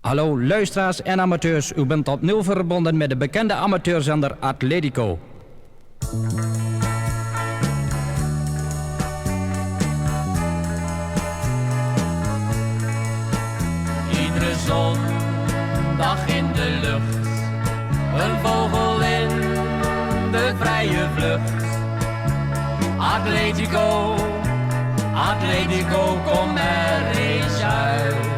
Hallo luisteraars en amateurs, u bent opnieuw verbonden met de bekende amateurzender Atletico. Iedere zondag in de lucht, een vogel in de vrije vlucht. Atletico, Atletico, kom er eens uit.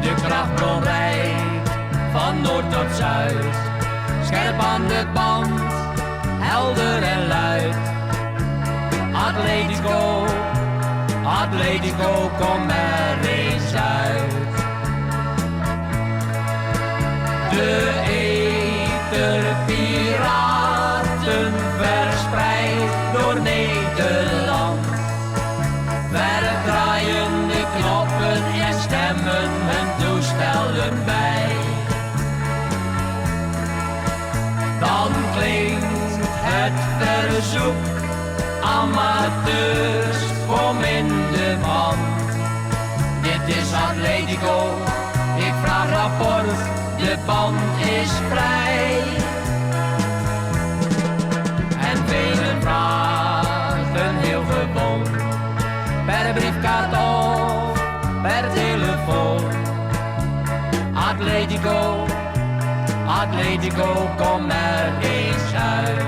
De krachtbron rijdt van noord tot zuid, scherp aan de band, helder en luid. Atletico, Atletico, kom er eens uit. De etherpiraten verspreid door Nederland, verdraaien de knoppen en stemmen hun toestellen bij. Dan klinkt het verzoek, amateurs, kom in de band. Dit is Atletico, ik vraag rapport, de band is vrij. En velen vragen heel gewoon, per briefkaart of per telefoon. Atletico, Atletico, kom er eens uit.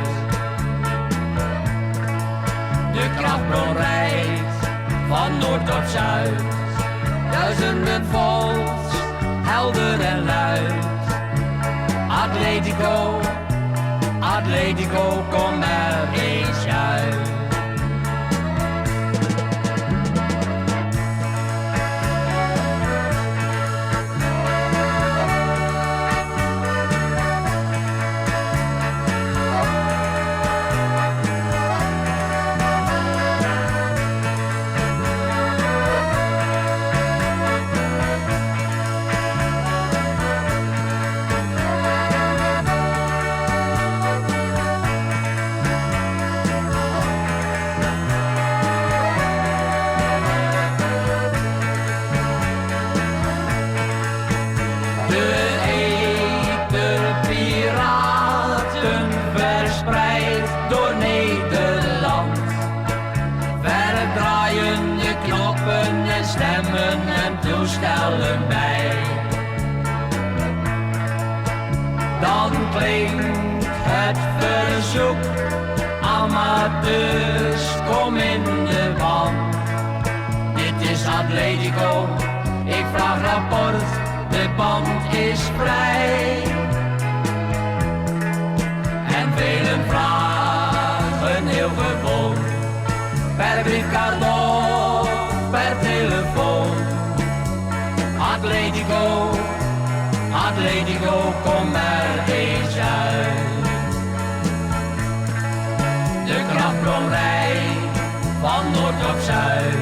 De krachtbron rijdt van noord tot zuid, duizenden volks, helder en luid. Atletico, Atletico, kom er eens uit. Verspreid door Nederland, verdraaien de knoppen en stemmen en toestellen bij. Dan klinkt het verzoek, amateurs, kom in de band. Dit is Atletico, ik vraag rapport, de band is vrij. Velen vragen heel gewoon, per briefkaart of per telefoon. Atletico, Atletico, kom er eens uit. De krachtbron rijdt van noord tot zuid,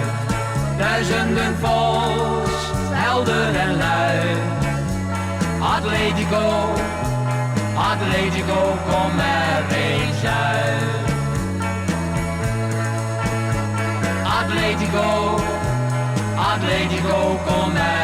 duizenden volks, helder en luid. Atletico, Atletico, kom er eens uit. Atletico, Atletico, kom er